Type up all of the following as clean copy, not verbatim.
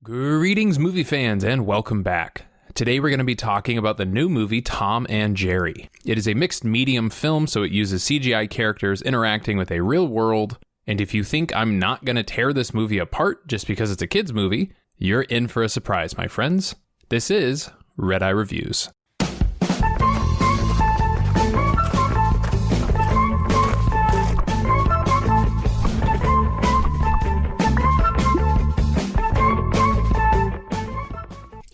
Greetings, movie fans, and welcome back. Today we're going to be talking about the new movie Tom and Jerry. It is a mixed medium film, so it uses CGI characters interacting with a real world. And if you think I'm not going to tear this movie apart just because it's a kid's movie, you're in for a surprise, my friends. This is Redeye Reviews.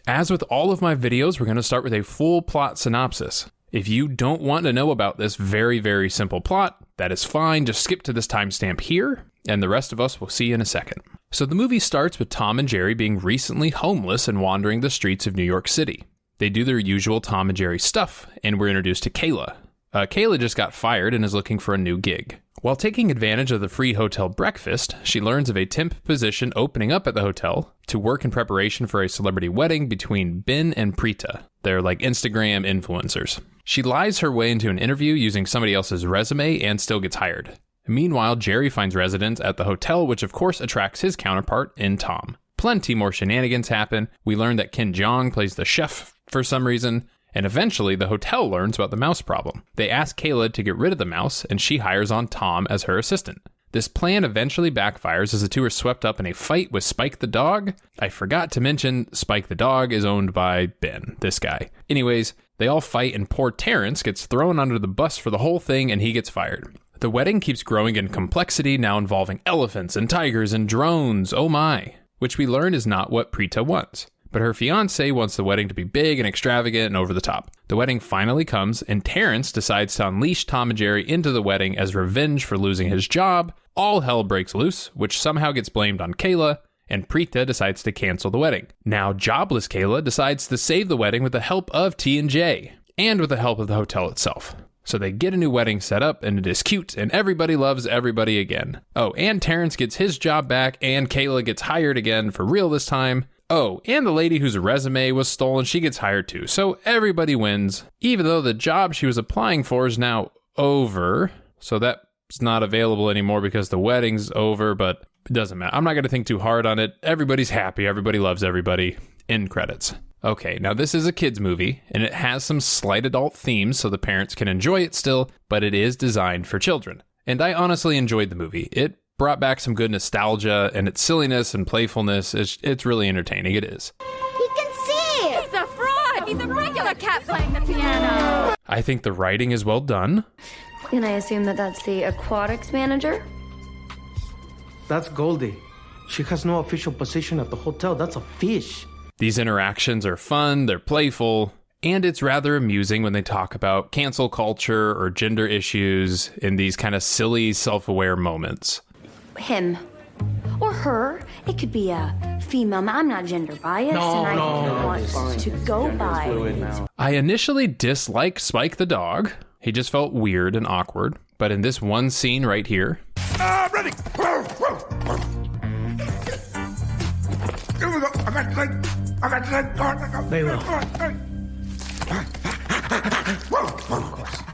As with all of my videos, we're going to start with a full plot synopsis. If you don't want to know about this very, very simple plot, that is fine. Just skip to this timestamp here, and the rest of us will see in a second. So the movie starts with Tom and Jerry being recently homeless and wandering the streets of New York City. They do their usual Tom and Jerry stuff, and we're introduced to Kayla. Kayla just got fired and is looking for a new gig. While taking advantage of the free hotel breakfast, she learns of a temp position opening up at the hotel to work in preparation for a celebrity wedding between Ben and Preeta. They're like Instagram influencers. She lies her way into an interview using somebody else's resume and still gets hired. Meanwhile, Jerry finds residence at the hotel, which of course attracts his counterpart in Tom. Plenty more shenanigans happen. We learn that Ken Jeong plays the chef for some reason. And eventually, the hotel learns about the mouse problem. They ask Kayla to get rid of the mouse, and she hires on Tom as her assistant. This plan eventually backfires as the two are swept up in a fight with Spike the dog. I forgot to mention, Spike the dog is owned by Ben, this guy. Anyways, they all fight, and poor Terrence gets thrown under the bus for the whole thing, and he gets fired. The wedding keeps growing in complexity, now involving elephants and tigers and drones, oh my, which we learn is not what Preeta wants. But her fiancé wants the wedding to be big and extravagant and over the top. The wedding finally comes, and Terrence decides to unleash Tom and Jerry into the wedding as revenge for losing his job. All hell breaks loose, which somehow gets blamed on Kayla, and Preeta decides to cancel the wedding. Now, jobless Kayla decides to save the wedding with the help of T&J, and with the help of the hotel itself. So they get a new wedding set up, and it is cute, and everybody loves everybody again. Oh, and Terrence gets his job back, and Kayla gets hired again for real this time. Oh, and the lady whose resume was stolen, she gets hired too. So everybody wins, even though the job she was applying for is now over. So that's not available anymore because the wedding's over, but it doesn't matter. I'm not going to think too hard on it. Everybody's happy. Everybody loves everybody. End credits. Okay, now this is a kid's movie, and it has some slight adult themes so the parents can enjoy it still, but it is designed for children. And I honestly enjoyed the movie. It brought back some good nostalgia, and its silliness and playfulness, it's really entertaining. It is. He can sing! He's a fraud! He's a regular cat playing the piano! I think the writing is well done. Can I assume that that's the aquatics manager? That's Goldie. She has no official position at the hotel. That's a fish. These interactions are fun, they're playful, and it's rather amusing when they talk about cancel culture or gender issues in these kind of silly, self-aware moments. Him. Or her. It could be a female. I'm not gender biased, and I don't want to go by. I initially disliked Spike the dog. He just felt weird and awkward. But in this one scene right here... Ready! Here we go! I got leg. They will.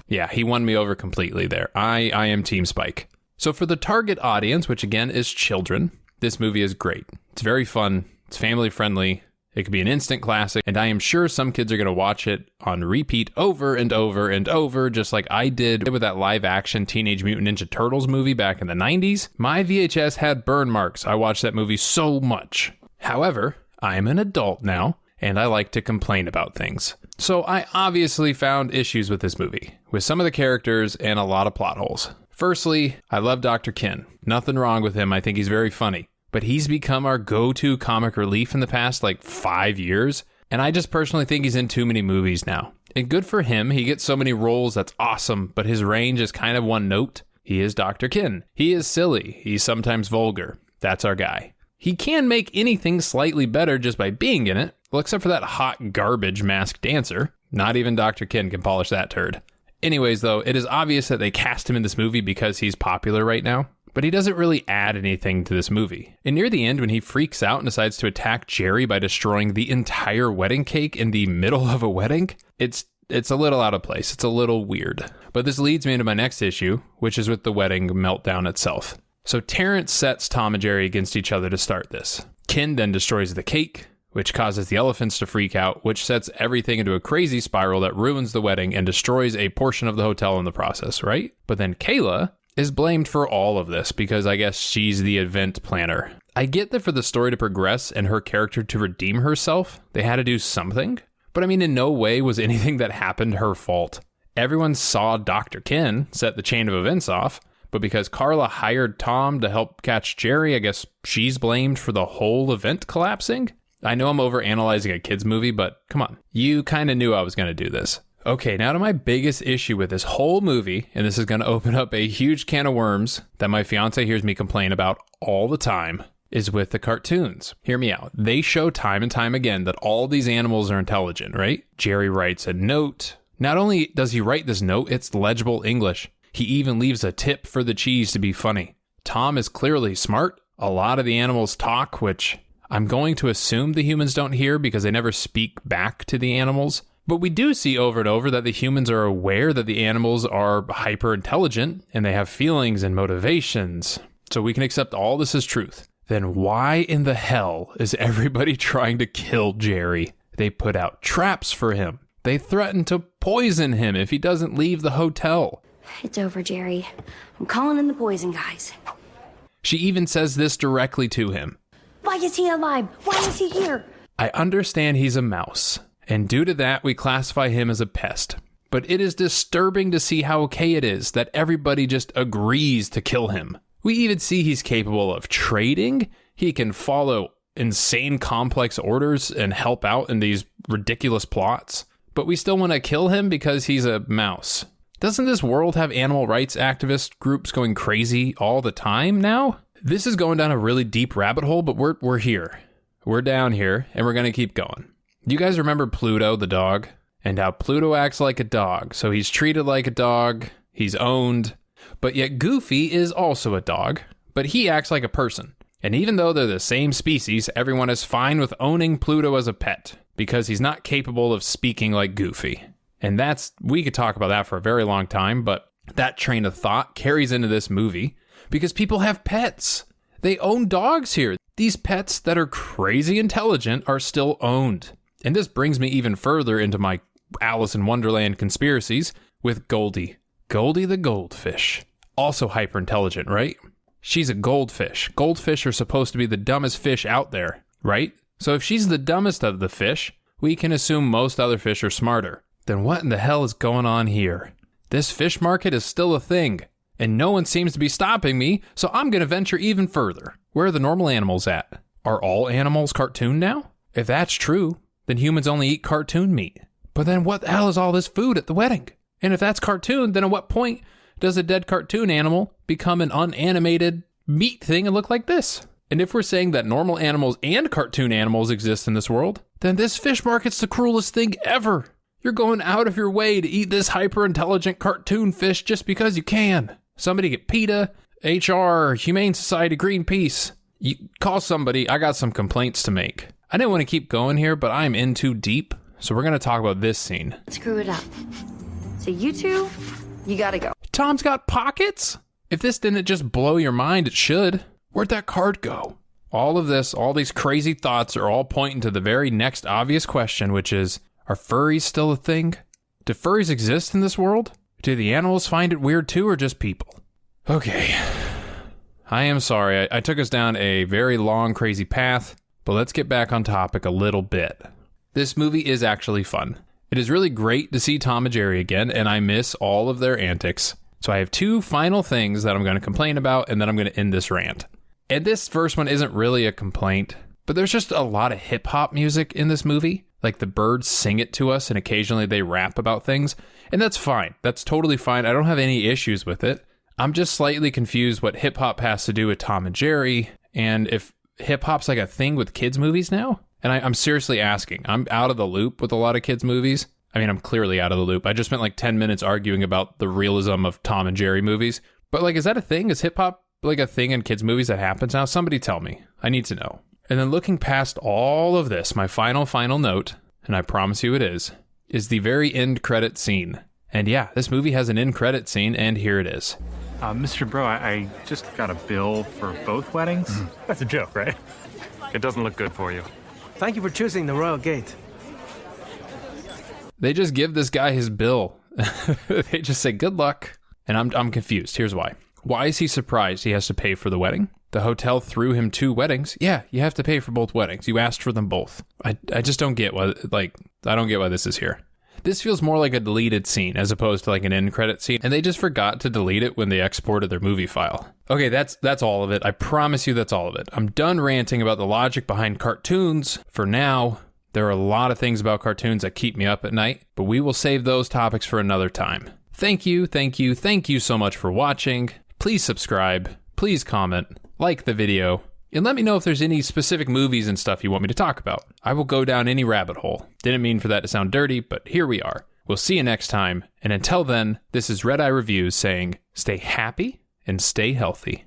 Yeah, he won me over completely there. I am Team Spike. So for the target audience, which again is children, this movie is great. It's very fun. It's family friendly. It could be an instant classic. And I am sure some kids are going to watch it on repeat over and over and over, just like I did with that live action Teenage Mutant Ninja Turtles movie back in the 90s. My VHS had burn marks. I watched that movie so much. However, I'm an adult now, and I like to complain about things. So I obviously found issues with this movie, with some of the characters and a lot of plot holes. Firstly, I love Dr. Ken. Nothing wrong with him. I think he's very funny. But he's become our go-to comic relief in the past, 5 years. And I just personally think he's in too many movies now. And good for him. He gets so many roles. That's awesome. But his range is kind of one note. He is Dr. Ken. He is silly. He's sometimes vulgar. That's our guy. He can make anything slightly better just by being in it. Well, except for that hot garbage masked dancer. Not even Dr. Ken can polish that turd. Anyways, though, it is obvious that they cast him in this movie because he's popular right now. But he doesn't really add anything to this movie. And near the end, when he freaks out and decides to attack Jerry by destroying the entire wedding cake in the middle of a wedding, it's a little out of place. It's a little weird. But this leads me into my next issue, which is with the wedding meltdown itself. So Terrence sets Tom and Jerry against each other to start this. Kin then destroys the cake, which causes the elephants to freak out, which sets everything into a crazy spiral that ruins the wedding and destroys a portion of the hotel in the process, right? But then Kayla is blamed for all of this because I guess she's the event planner. I get that for the story to progress and her character to redeem herself, they had to do something. But I mean, in no way was anything that happened her fault. Everyone saw Dr. Kin set the chain of events off, but because Carla hired Tom to help catch Jerry, I guess she's blamed for the whole event collapsing? I know I'm overanalyzing a kid's movie, but come on. You kind of knew I was going to do this. Okay, now to my biggest issue with this whole movie, and this is going to open up a huge can of worms that my fiance hears me complain about all the time, is with the cartoons. Hear me out. They show time and time again that all these animals are intelligent, right? Jerry writes a note. Not only does he write this note, it's legible English. He even leaves a tip for the cheese to be funny. Tom is clearly smart. A lot of the animals talk, which I'm going to assume the humans don't hear because they never speak back to the animals. But we do see over and over that the humans are aware that the animals are hyper intelligent and they have feelings and motivations. So we can accept all this as truth. Then why in the hell is everybody trying to kill Jerry? They put out traps for him. They threaten to poison him if he doesn't leave the hotel. It's over, Jerry. I'm calling in the poison guys. She even says this directly to him. Why is he alive? Why is he here? I understand he's a mouse, and due to that, we classify him as a pest. But it is disturbing to see how okay it is that everybody just agrees to kill him. We even see he's capable of trading. He can follow insane complex orders and help out in these ridiculous plots. But we still want to kill him because he's a mouse. Doesn't this world have animal rights activist groups going crazy all the time now? This is going down a really deep rabbit hole, but we're here. We're down here, and we're going to keep going. You guys remember Pluto, the dog? And how Pluto acts like a dog. So he's treated like a dog, he's owned. But yet Goofy is also a dog, but he acts like a person. And even though they're the same species, everyone is fine with owning Pluto as a pet, because he's not capable of speaking like Goofy. And we could talk about that for a very long time, but that train of thought carries into this movie because people have pets. They own dogs here. These pets that are crazy intelligent are still owned. And this brings me even further into my Alice in Wonderland conspiracies with Goldie. Goldie the goldfish. Also hyper intelligent, right? She's a goldfish. Goldfish are supposed to be the dumbest fish out there, right? So if she's the dumbest of the fish, we can assume most other fish are smarter. Then what in the hell is going on here? This fish market is still a thing, and no one seems to be stopping me, so I'm going to venture even further. Where are the normal animals at? Are all animals cartoon now? If that's true, then humans only eat cartoon meat. But then what the hell is all this food at the wedding? And if that's cartoon, then at what point does a dead cartoon animal become an unanimated meat thing and look like this? And if we're saying that normal animals and cartoon animals exist in this world, then this fish market's the cruelest thing ever. You're going out of your way to eat this hyper-intelligent cartoon fish just because you can. Somebody get PETA, HR, Humane Society, Greenpeace. You call somebody. I got some complaints to make. I didn't want to keep going here, but I'm in too deep, so we're going to talk about this scene. Screw it up. So you two, you gotta go. Tom's got pockets? If this didn't just blow your mind, it should. Where'd that card go? All of this, all these crazy thoughts are all pointing to the very next obvious question, which is, are furries still a thing? Do furries exist in this world? Do the animals find it weird too, or just people? Okay. I am sorry. I took us down a very long, crazy path, but let's get back on topic a little bit. This movie is actually fun. It is really great to see Tom and Jerry again, and I miss all of their antics. So I have two final things that I'm going to complain about, and then I'm going to end this rant. And this first one isn't really a complaint, but there's just a lot of hip-hop music in this movie. Like the birds sing it to us, and occasionally they rap about things. And that's fine. That's totally fine. I don't have any issues with it. I'm just slightly confused what hip-hop has to do with Tom and Jerry, and if hip-hop's like a thing with kids' movies now. And I'm seriously asking. I'm out of the loop with a lot of kids' movies. I mean, I'm clearly out of the loop. I just spent like 10 minutes arguing about the realism of Tom and Jerry movies. But like, is that a thing? Is hip-hop like a thing in kids' movies that happens now? Somebody tell me. I need to know. And then looking past all of this, my final note, and I promise you it is the very end credit scene. And yeah, this movie has an end credit scene, and here it is. Mr. Bro, I just got a bill for both weddings. That's a joke, right? It doesn't look good for you. Thank you for choosing the Royal Gate. They just give this guy his bill. They just say, good luck. And I'm confused. Here's why. Why is he surprised he has to pay for the wedding? The hotel threw him 2 weddings. Yeah, you have to pay for both weddings. You asked for them both. I just don't get why, I don't get why this is here. This feels more like a deleted scene as opposed to like an end credit scene, and they just forgot to delete it when they exported their movie file. Okay, that's all of it. I promise you that's all of it. I'm done ranting about the logic behind cartoons for now. There are a lot of things about cartoons that keep me up at night, but we will save those topics for another time. Thank you so much for watching. Please subscribe, please comment, like the video, and let me know if there's any specific movies and stuff you want me to talk about. I will go down any rabbit hole. Didn't mean for that to sound dirty, but here we are. We'll see you next time, and until then, this is Redeye Reviews saying, stay happy and stay healthy.